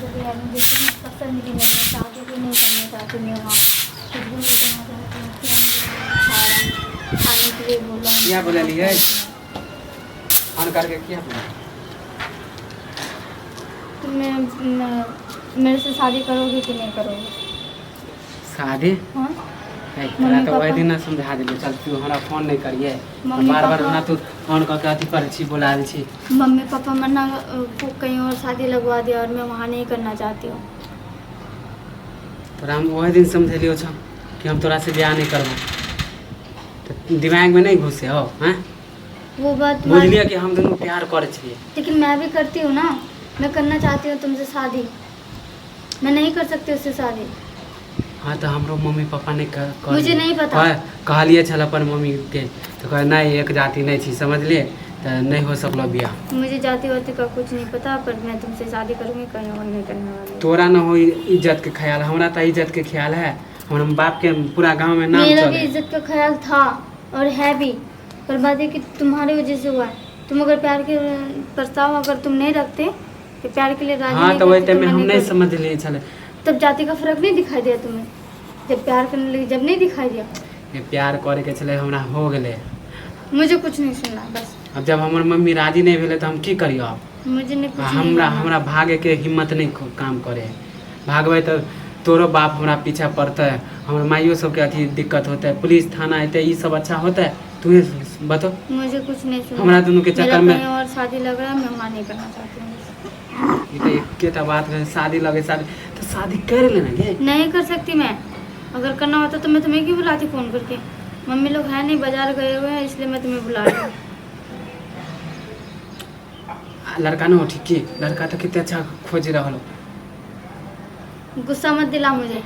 यार मुझे पसंद भी नहीं है, शादी भी नहीं करना चाहती मैं वहाँ, कुछ भी नहीं करना चाहती हूँ। खाने के लिए बोला क्या बोला लिया ऑन करके क्या बोला? तुम मेरे से शादी करोगे कि नहीं करोगे? शादी? हाँ तोरा तो वही दिन ना समझा दिले, चल तू हमरा फोन नहीं करिए, बार बार ना तू फोन करके अथी कर छी बोला दी छी। मम्मी पापा मना कहीं और शादी लगवा दिया और मैं वहाँ नहीं करना चाहती हूँ। तोरा हम वही दिन समझलियो छ कि हम तोरा से ब्याह नहीं करबो, तो दिमाग में नहीं घुसे हो? हैं वो बात बुझलिए कि हम दोनों प्यार करे छिए, लेकिन मैं भी करती हूँ ना, मैं करना चाहती हूँ तुमसे शादी, मैं नहीं कर सकती उससे शादी। हाँ तो हमरो मम्मी पापा ने मुझे नहीं पता, कहलिए छल अपन मम्मी के, तो कहे नहीं एक जाति नहीं थी, समझ लिए, तो नहीं हो सकलो ब्याह। मुझे जाति वाति का कुछ नहीं पता, पर मैं तुमसे शादी करूँगी, कहीं और नहीं करने वाली। तोरा ना हो इज्जत के ख्याल, हमरा तो इज्जत के ख्याल है, हमारे बाप के पूरा गांव में नाम मेरा चले। भी इज्जत का ख्याल था और है भी, पर बात है कि तुम्हारी वजह से हुआ है। तुम अगर प्यार के प्रस्ताव अगर तुम नहीं रखते कि प्यार के लिए राजी हाँ नहीं तो वही करते, टाइम में मैं हम नहीं करती। समझ लिए छले, तब जाति का फर्क नहीं दिखाई दिया तुम्हें, जब प्यार करने लगी जब नहीं दिखाई दिया? ये प्यार करे के चले हमरा हो गए। मुझे कुछ नहीं सुनना बस। अब जब हमार मम्मी राजी नहीं भेले तो हम की करियो? अब मुझे नहीं कुछ नहीं हमरा करना। हमरा भागे के हिम्मत नहीं काम करे, भागवे तो तोरो बाप हमरा पीछा पड़ता है, हमारे माइयो सबके अथी दिक्कत होता है, पुलिस थाना आते ये सब अच्छा होता है? तू बतो। मुझे कुछ नहीं सुनना, हमरा दोनों के चक्कर में कहीं और शादी लग रहा है, मैं वहाँ नहीं करना चाहती हूँ। ये तो एक बात है, शादी लगे शादी तो शादी कर लेना ये। नहीं कर सकती मैं, अगर करना होता तो मैं तुम्हें क्यों बुलाती फ़ोन करके? मम्मी लोग हैं नहीं, बाजार गए हुए हैं, इसलिए मैं तुम्हें बुला रही हूँ। लड़का ना हो ठीक है, लड़का तो कितने अच्छा खोज रहा हो। गुस्सा मत दिला मुझे।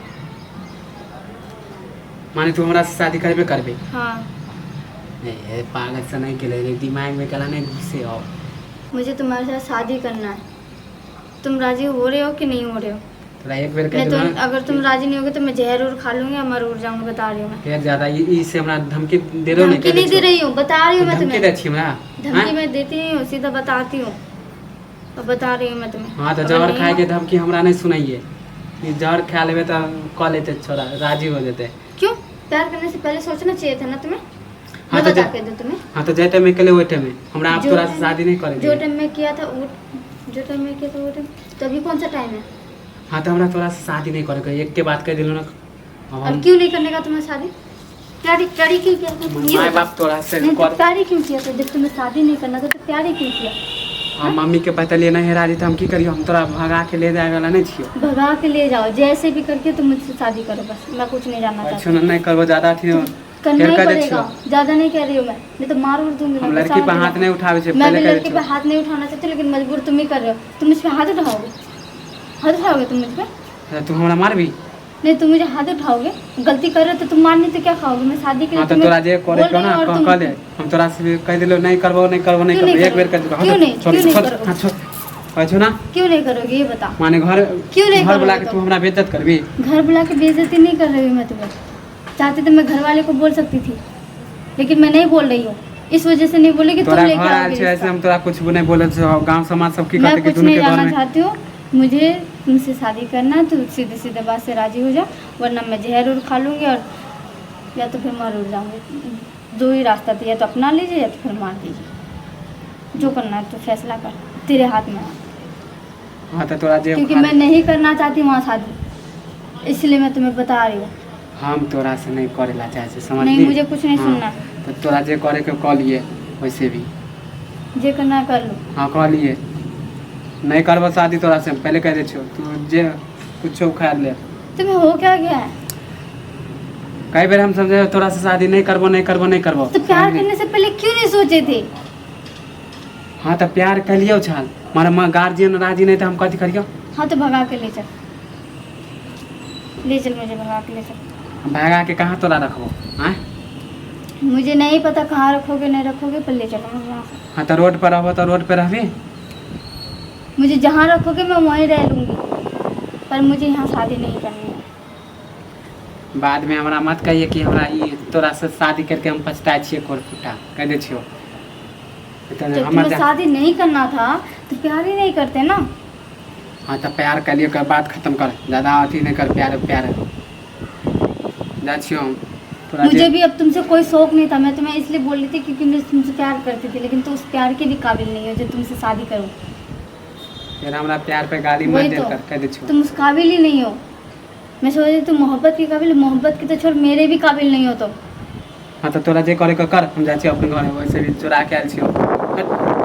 माने तू हमरा से शादी करबे करबे? हाँ नहीं पागल से नहीं के ले दिमाग में कला नहीं घुसे हो। मुझे तुम्हारे साथ शादी करना है, तुम राजी हो रहे हो कि नहीं हो रहे हो? थोड़ा एक बार मैं कह तो दो अगर तुम राजी नहीं होगे तो मैं जहर और खा लूंगी, मर उड़ जाऊंगी, बता रही हूँ मैं। फिर ज्यादा इससे हमरा धमकी दे दो। धमकी नहीं दे रही हूँ, बता रही हूँ मैं धमकी तुम्हें। दे छी हमरा? धमकी मैं देती नहीं हूँ, सीधा बताती हूँ और बता रही हूँ मैं तुम्हें। हाँ तो अगर जहर नहीं खाए के हो- धमकी हमरा नहीं सुनाइए, ये जहर खा लेबे तो कह लेते छोरा राजी हो जाते। क्यों? प्यार करने से पहले सोचना चाहिए था ना तुम्हें। हाँ मैं तो बता के दूं तुम्हें। हाँ तो जय टाइम में कले वही टाइम में हमरा आप जो तोरा से टाइम- शादी नहीं जो करेंगे। टाइम में किया था वो, जो टाइम में किया था वो टाइम, तो अभी कौन सा टाइम है? हाँ तो हमरा तोरा से शादी नहीं करेंगे, एक के बात कह दिलो ना। अब और हम क्यों नहीं करने का तुम्हें शादी? प्यारी क्यों किया था? ये माँ बता। बाप तोरा से नहीं, तो कर। प्यारी क्यों किया था? जब तुम्हें शादी नहीं करना था तो प्यारी क्यों किया? हाँ मम्मी के बतलिए नहीं राजी तो हम की करियो, हम तोरा भगा के ले जाए वाला नहीं छियो। भगा के ले जाओ, जैसे भी करके तुम मुझसे शादी करो, बस मैं कुछ नहीं जानना अच्छा चाहती। नहीं करबो ज्यादा थी करना ही फिर कह दे पड़ेगा, छियो। ज्यादा नहीं कह रही हूँ मैं, नहीं तो मार उड़ दूंगी। हम मैं, लड़की पे समझ हाथ लो। नहीं उठावे से मैं पहले भी कह लड़की पे दे हाथ नहीं उठाना चाहती, लेकिन मजबूर तुम ही कर रहे हो। तुम मुझ पे हाथ उठाओगे? हाथ उठाओगे तुम मुझ पे? तू हमरा मारबी? नहीं, तुम मुझे हाथ उठाओगे, गलती कर रहे हो तो तुम मारने तो क्या खाओगे? मैं शादी के लिए हाँ तो तुम्हें तोरा जे करे बोल को रही ना हूँ और तुम- कह दे, हम तोरा से कह दिलो नहीं करबो नहीं करबो नहीं क्यों करबो, नहीं एक बेर कह करोगे? दिलो। क्यों नहीं? क्यों नहीं छोड़ करोगे? हां छोड़ अच्छा ना क्यों नहीं करोगे ये बता। माने घर क्यों नहीं घर बुला करोगे के तो? तू हमरा बेइज्जत करबी? घर बुला के बेइज्जती नहीं कर रही हूँ मैं तुम्हें, चाहती तो मैं घर वाले को बोल सकती थी, लेकिन मैं नहीं बोल रही हूँ। इस वजह से नहीं बोली कि तुम तोरा लेके घर आए आओगे छे ऐसे रिश्ता। हम तोरा कुछ नहीं बोले छे, गांव समाज सब की मैं कहते कि कुछ दोनों नहीं के घर जानना में चाहती हूँ, मुझे तुमसे शादी करना है तो सीधे सीधे बात से राजी हो जाओ, वरना मैं जहर उड़ खा लूँगी और या तो फिर मर उड़ जाऊँगी। दो ही रास्ता था, या तो अपना लीजिए या तो फिर मार दीजिए, जो करना है तो फैसला कर, तेरे हाथ में है। हां तो तोरा जे क्योंकि मैं नहीं करना चाहती वहाँ शादी, इसलिए मैं तुम्हें बता रही हूँ। हम तोरा से नहीं करेला चाहे से समझ नहीं, ली? मुझे कुछ नहीं हाँ, सुनना। तो तोरा जे करे के कह लिए वैसे भी। जे करना है कर लो। हाँ कह लिए नहीं करबो शादी तोरा से, पहले कह दे छो तू जे कुछ उखाड़ ले। तुम्हें हो क्या गया है? कई बार हम समझे तोरा से शादी नहीं करबो नहीं करबो नहीं करबो। तो प्यार करने से पहले क्यों नहीं सोचे थे? हाँ तो प्यार कर लियो छाल, हमारा माँ गार्जियन राजी नहीं तो हम कथी करियो? हाँ तो भगा के ले चल, ले चल मुझे भगा के ले चल। हम भागा के कहाँ तोरा रखबो? हाँ मुझे नहीं पता कहाँ रखोगे नहीं रखोगे, पर ले चलो मुझे वहाँ से। हाँ तो रोड पर रहबो तो रोड पे रहबी? मुझे जहाँ रखोगे मैं वहीं रह लूँगी, पर मुझे यहाँ शादी नहीं करनी है। बाद में हमरा मत कहिए कि हमरा ये तोरा से शादी करके हम पछताए छिए कोर फुटा कह दे छियो। तो जब तुम्हें शादी नहीं करना था तो प्यार ही नहीं करते ना। हाँ तो प्यार कर लिए, कर बात खत्म कर, ज़्यादा अथी नहीं कर, प्यार प्यार जा छियो हम तोरा मुझे जे- भी अब तुमसे कोई शौक नहीं था, मैं तुम्हें इसलिए बोल रही थी क्योंकि मैं तुमसे प्यार करती थी, लेकिन तो उस प्यार के भी काबिल नहीं हो जो तुमसे शादी करूँ। फिर हमरा प्यार पे गाली मत वही दे तो, कर कह दे छियो। तुम उस काबिल ही नहीं हो। मैं सोच रही तुम मोहब्बत के काबिल, मोहब्बत के तो छोड़ मेरे भी काबिल नहीं हो तुम। हाँ तो तोरा जे करे के कर, हम जा छियो अपने घर, वैसे भी चुरा के आयल छियो। हट।